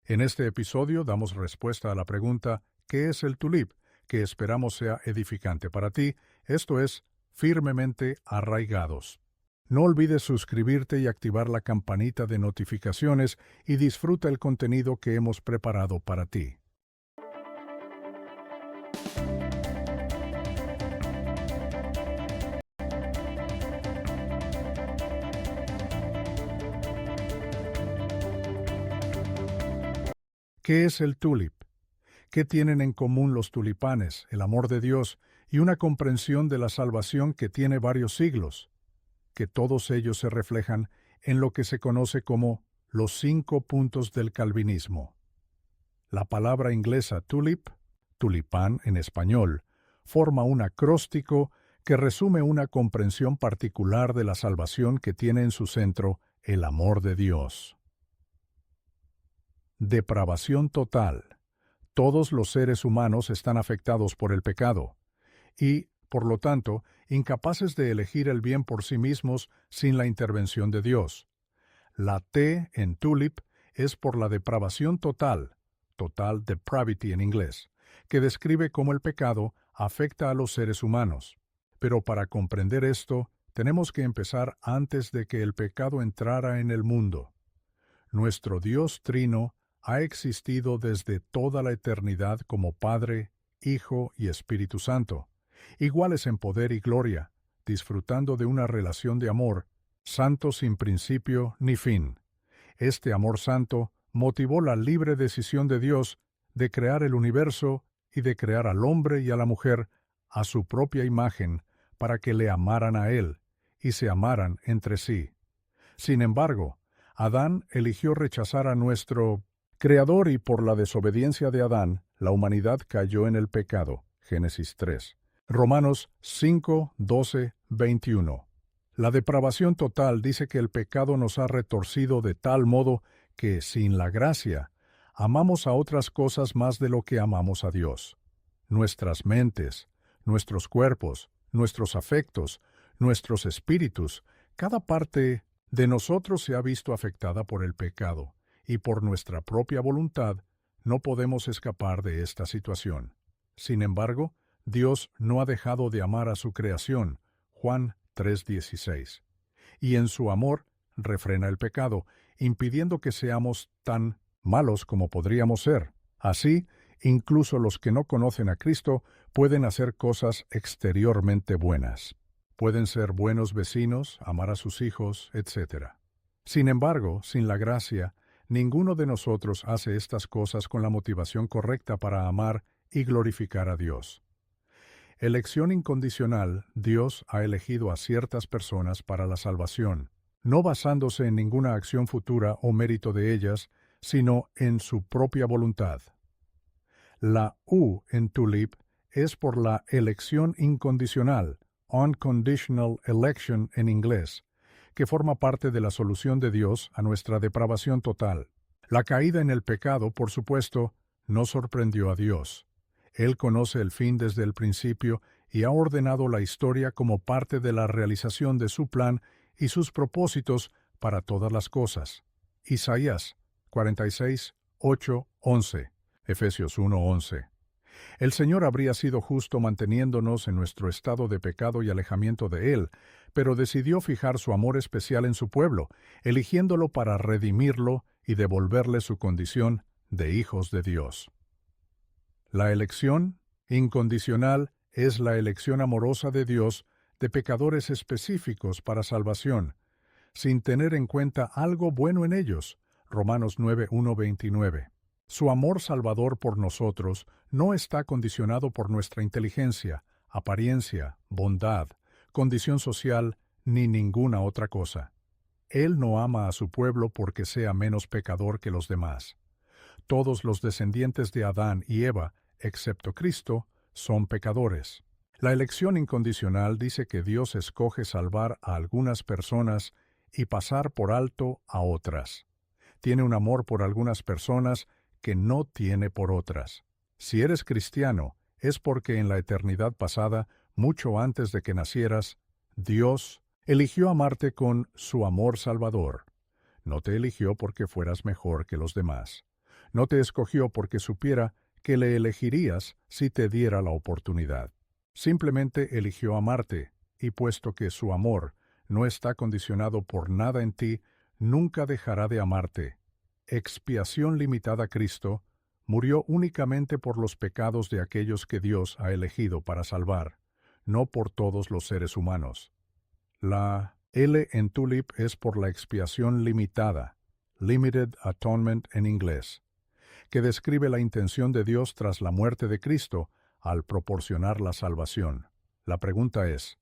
En este episodio damos respuesta a la pregunta ¿qué es el tulip? Que esperamos sea edificante para ti, esto es, firmemente arraigados. No olvides suscribirte y activar la campanita de notificaciones y disfruta el contenido que hemos preparado para ti. ¿Qué es el tulip? ¿Qué tienen en común los tulipanes, el amor de Dios y una comprensión de la salvación que tiene varios siglos? Que todos ellos se reflejan en lo que se conoce como los 5 puntos del calvinismo. La palabra inglesa tulip, tulipán en español, forma un acróstico que resume una comprensión particular de la salvación que tiene en su centro el amor de Dios. Depravación total. Todos los seres humanos están afectados por el pecado y, por lo tanto, incapaces de elegir el bien por sí mismos sin la intervención de Dios. La T en tulip es por la depravación total, total depravity en inglés, que describe cómo el pecado afecta a los seres humanos. Pero para comprender esto, tenemos que empezar antes de que el pecado entrara en el mundo. Nuestro Dios Trino ha existido desde toda la eternidad como Padre, Hijo y Espíritu Santo, iguales en poder y gloria, disfrutando de una relación de amor, santo sin principio ni fin. Este amor santo motivó la libre decisión de Dios de crear el universo y de crear al hombre y a la mujer a su propia imagen para que le amaran a Él y se amaran entre sí. Sin embargo, Adán eligió rechazar a nuestro Creador y por la desobediencia de Adán, la humanidad cayó en el pecado. Génesis 3. Romanos 5, 12, 21. La depravación total dice que el pecado nos ha retorcido de tal modo que, sin la gracia, amamos a otras cosas más de lo que amamos a Dios. Nuestras mentes, nuestros cuerpos, nuestros afectos, nuestros espíritus, cada parte de nosotros se ha visto afectada por el pecado, y por nuestra propia voluntad no podemos escapar de esta situación. Sin embargo, Dios no ha dejado de amar a su creación, Juan 3:16, y en su amor refrena el pecado, impidiendo que seamos tan malos como podríamos ser. Así, incluso los que no conocen a Cristo pueden hacer cosas exteriormente buenas. Pueden ser buenos vecinos, amar a sus hijos, etc. Sin embargo, sin la gracia, ninguno de nosotros hace estas cosas con la motivación correcta para amar y glorificar a Dios. Elección incondicional, Dios ha elegido a ciertas personas para la salvación, no basándose en ninguna acción futura o mérito de ellas, sino en su propia voluntad. La U en tulip es por la elección incondicional, unconditional election en inglés, que forma parte de la solución de Dios a nuestra depravación total. La caída en el pecado, por supuesto, no sorprendió a Dios. Él conoce el fin desde el principio y ha ordenado la historia como parte de la realización de su plan y sus propósitos para todas las cosas. Isaías 46, 8, 11, Efesios 1, 11. El Señor habría sido justo manteniéndonos en nuestro estado de pecado y alejamiento de Él, pero decidió fijar su amor especial en su pueblo, eligiéndolo para redimirlo y devolverle su condición de hijos de Dios. La elección incondicional es la elección amorosa de Dios de pecadores específicos para salvación, sin tener en cuenta algo bueno en ellos. Romanos 9, 1, 29. Su amor salvador por nosotros no está condicionado por nuestra inteligencia, apariencia, bondad, condición social, ni ninguna otra cosa. Él no ama a su pueblo porque sea menos pecador que los demás. Todos los descendientes de Adán y Eva, excepto Cristo, son pecadores. La elección incondicional dice que Dios escoge salvar a algunas personas y pasar por alto a otras. Tiene un amor por algunas personas que no tiene por otras. Si eres cristiano, es porque en la eternidad pasada, mucho antes de que nacieras, Dios eligió amarte con su amor salvador. No te eligió porque fueras mejor que los demás. No te escogió porque supiera que le elegirías si te diera la oportunidad. Simplemente eligió amarte, y puesto que su amor no está condicionado por nada en ti, nunca dejará de amarte. Expiación limitada. Cristo murió únicamente por los pecados de aquellos que Dios ha elegido para salvar, no por todos los seres humanos. La L en Tulip es por la expiación limitada, Limited Atonement en inglés, que describe la intención de Dios tras la muerte de Cristo al proporcionar la salvación. La pregunta es,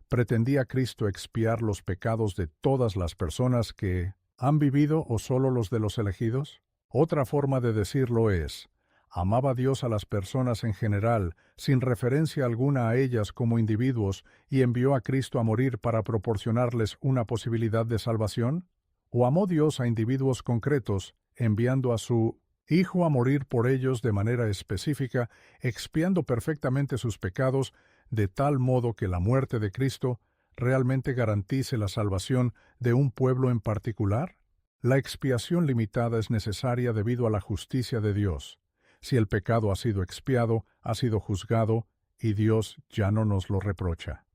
¿pretendía Cristo expiar los pecados de todas las personas que han vivido o solo los de los elegidos? Otra forma de decirlo es, amaba Dios a las personas en general, sin referencia alguna a ellas como individuos, y envió a Cristo a morir para proporcionarles una posibilidad de salvación? ¿O amó Dios a individuos concretos, enviando a su Hijo a morir por ellos de manera específica, expiando perfectamente sus pecados, de tal modo que la muerte de Cristo realmente garantice la salvación de un pueblo en particular? La expiación limitada es necesaria debido a la justicia de Dios. Si el pecado ha sido expiado, ha sido juzgado, y Dios ya no nos lo reprocha.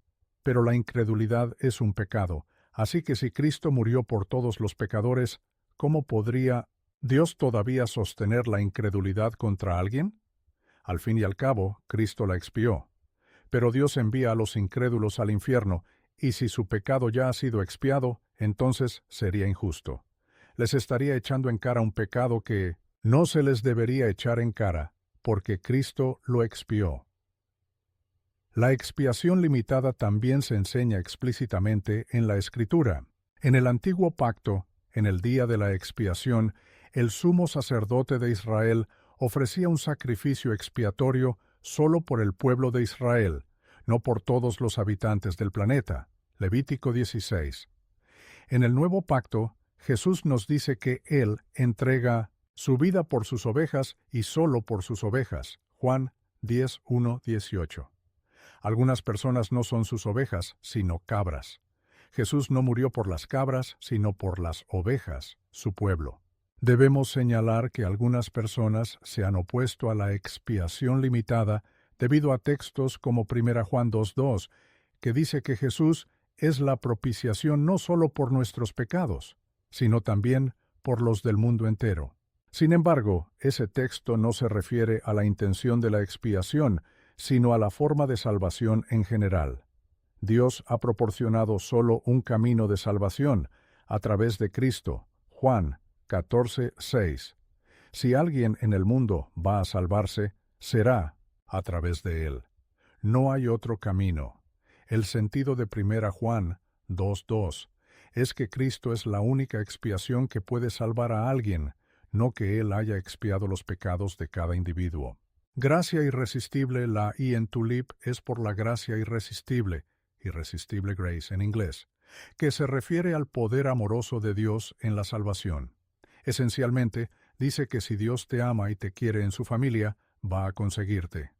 Pero la incredulidad es un pecado, así que si Cristo murió por todos los pecadores, ¿cómo podría Dios todavía sostener la incredulidad contra alguien? Al fin y al cabo, Cristo la expió. Pero Dios envía a los incrédulos al infierno, y si su pecado ya ha sido expiado, entonces sería injusto. Les estaría echando en cara un pecado que no se les debería echar en cara, porque Cristo lo expió. La expiación limitada también se enseña explícitamente en la Escritura. En el Antiguo Pacto, en el día de la expiación, el sumo sacerdote de Israel ofrecía un sacrificio expiatorio solo por el pueblo de Israel, no por todos los habitantes del planeta. Levítico 16. En el Nuevo Pacto, Jesús nos dice que Él entrega su vida por sus ovejas y solo por sus ovejas. Juan 10:1-18. Algunas personas no son sus ovejas, sino cabras. Jesús no murió por las cabras, sino por las ovejas, su pueblo. Debemos señalar que algunas personas se han opuesto a la expiación limitada debido a textos como 1 Juan 2:2, que dice que Jesús es la propiciación no solo por nuestros pecados, sino también por los del mundo entero. Sin embargo, ese texto no se refiere a la intención de la expiación, sino a la forma de salvación en general. Dios ha proporcionado solo un camino de salvación, a través de Cristo. Juan 14:6. Si alguien en el mundo va a salvarse, será a través de él. No hay otro camino. El sentido de 1 Juan 2:2 es que Cristo es la única expiación que puede salvar a alguien, no que Él haya expiado los pecados de cada individuo. Gracia irresistible, la I en Tulip es por la gracia irresistible grace en inglés, que se refiere al poder amoroso de Dios en la salvación. Esencialmente, dice que si Dios te ama y te quiere en su familia, va a conseguirte.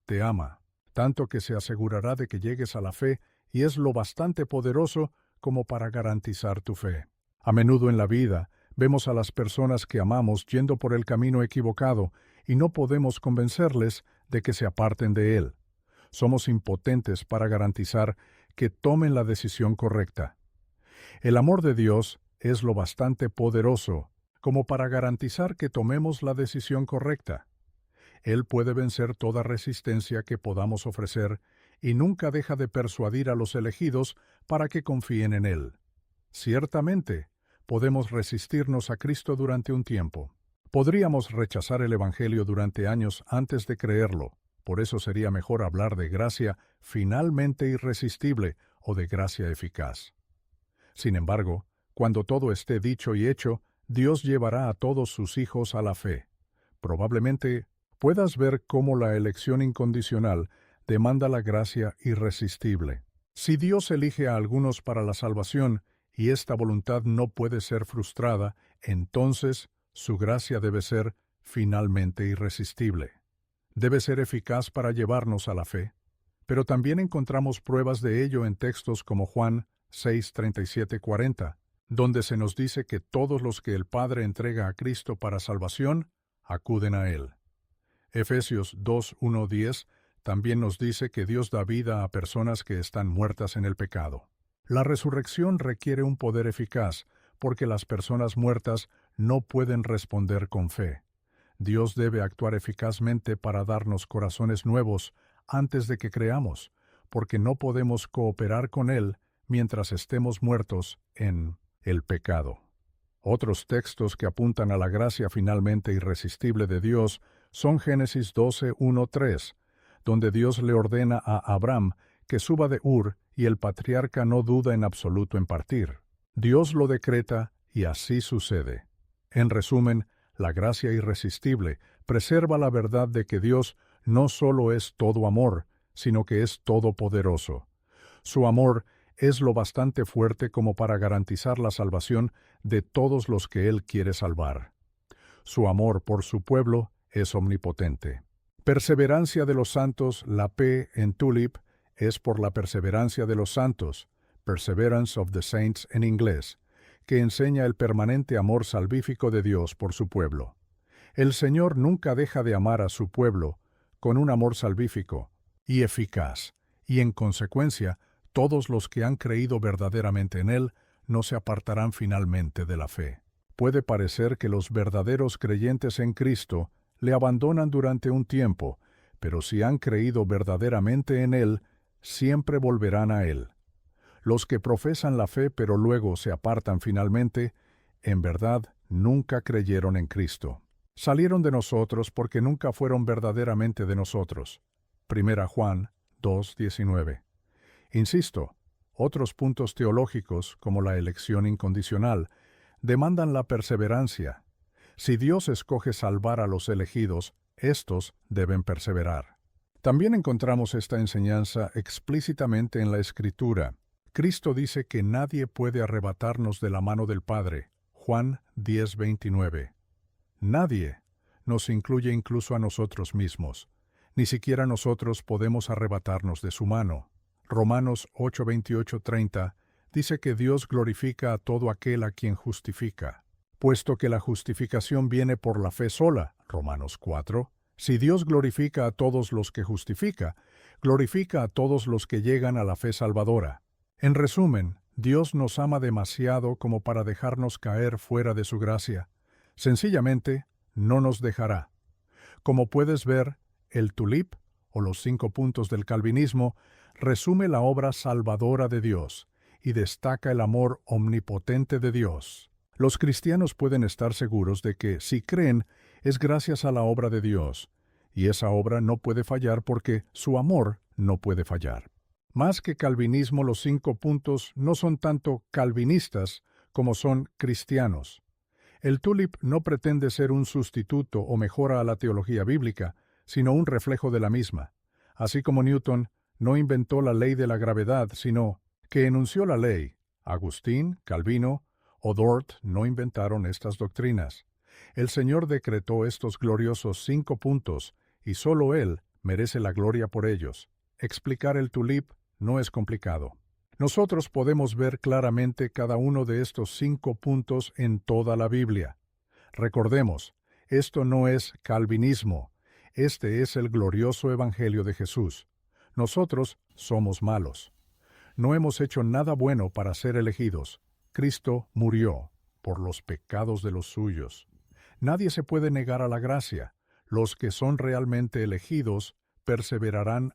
Te ama, tanto que se asegurará de que llegues a la fe y es lo bastante poderoso como para garantizar tu fe. A menudo en la vida, vemos a las personas que amamos yendo por el camino equivocado y no podemos convencerles de que se aparten de él. Somos impotentes para garantizar que tomen la decisión correcta. El amor de Dios es lo bastante poderoso como para garantizar que tomemos la decisión correcta. Él puede vencer toda resistencia que podamos ofrecer y nunca deja de persuadir a los elegidos para que confíen en Él. Ciertamente, podemos resistirnos a Cristo durante un tiempo. Podríamos rechazar el Evangelio durante años antes de creerlo. Por eso sería mejor hablar de gracia finalmente irresistible o de gracia eficaz. Sin embargo, cuando todo esté dicho y hecho, Dios llevará a todos sus hijos a la fe. Probablemente puedas ver cómo la elección incondicional demanda la gracia irresistible. Si Dios elige a algunos para la salvación y esta voluntad no puede ser frustrada, entonces su gracia debe ser finalmente irresistible. Debe ser eficaz para llevarnos a la fe. Pero también encontramos pruebas de ello en textos como Juan 6:37-40, donde se nos dice que todos los que el Padre entrega a Cristo para salvación, acuden a Él. Efesios 2:1-10 también nos dice que Dios da vida a personas que están muertas en el pecado. La resurrección requiere un poder eficaz, porque las personas muertas no pueden responder con fe. Dios debe actuar eficazmente para darnos corazones nuevos antes de que creamos, porque no podemos cooperar con Él mientras estemos muertos en el pecado. Otros textos que apuntan a la gracia finalmente irresistible de Dios son Génesis 12:1-3, donde Dios le ordena a Abraham que suba de Ur y el patriarca no duda en absoluto en partir. Dios lo decreta y así sucede. En resumen, la gracia irresistible preserva la verdad de que Dios no solo es todo amor, sino que es todopoderoso. Su amor es lo bastante fuerte como para garantizar la salvación de todos los que Él quiere salvar. Su amor por su pueblo es omnipotente. Perseverancia de los santos, la P en Tulip, es por la perseverancia de los santos, Perseverance of the Saints en inglés, que enseña el permanente amor salvífico de Dios por su pueblo. El Señor nunca deja de amar a su pueblo con un amor salvífico y eficaz, y en consecuencia, todos los que han creído verdaderamente en Él no se apartarán finalmente de la fe. Puede parecer que los verdaderos creyentes en Cristo le abandonan durante un tiempo, pero si han creído verdaderamente en Él, siempre volverán a Él. Los que profesan la fe pero luego se apartan finalmente, en verdad nunca creyeron en Cristo. Salieron de nosotros porque nunca fueron verdaderamente de nosotros. 1 Juan 2:19. Insisto, otros puntos teológicos, como la elección incondicional, demandan la perseverancia. Si Dios escoge salvar a los elegidos, éstos deben perseverar. También encontramos esta enseñanza explícitamente en la Escritura. Cristo dice que nadie puede arrebatarnos de la mano del Padre. Juan 10:29. Nadie nos incluye incluso a nosotros mismos. Ni siquiera nosotros podemos arrebatarnos de su mano. Romanos 8:28-30 dice que Dios glorifica a todo aquel a quien justifica. Puesto que la justificación viene por la fe sola, Romanos 4, si Dios glorifica a todos los que justifica, glorifica a todos los que llegan a la fe salvadora. En resumen, Dios nos ama demasiado como para dejarnos caer fuera de su gracia. Sencillamente, no nos dejará. Como puedes ver, el Tulip, o los 5 puntos del calvinismo, resume la obra salvadora de Dios y destaca el amor omnipotente de Dios. Los cristianos pueden estar seguros de que, si creen, es gracias a la obra de Dios, y esa obra no puede fallar porque su amor no puede fallar. Más que calvinismo, los 5 puntos no son tanto calvinistas como son cristianos. El Tulip no pretende ser un sustituto o mejora a la teología bíblica, sino un reflejo de la misma. Así como Newton no inventó la ley de la gravedad, sino que enunció la ley, Agustín, Calvino o Dort no inventaron estas doctrinas. El Señor decretó estos gloriosos 5 puntos, y solo Él merece la gloria por ellos. Explicar el Tulip no es complicado. Nosotros podemos ver claramente cada uno de estos 5 puntos en toda la Biblia. Recordemos, esto no es calvinismo, este es el glorioso Evangelio de Jesús. Nosotros somos malos. No hemos hecho nada bueno para ser elegidos. Cristo murió por los pecados de los suyos. Nadie se puede negar a la gracia. Los que son realmente elegidos perseverarán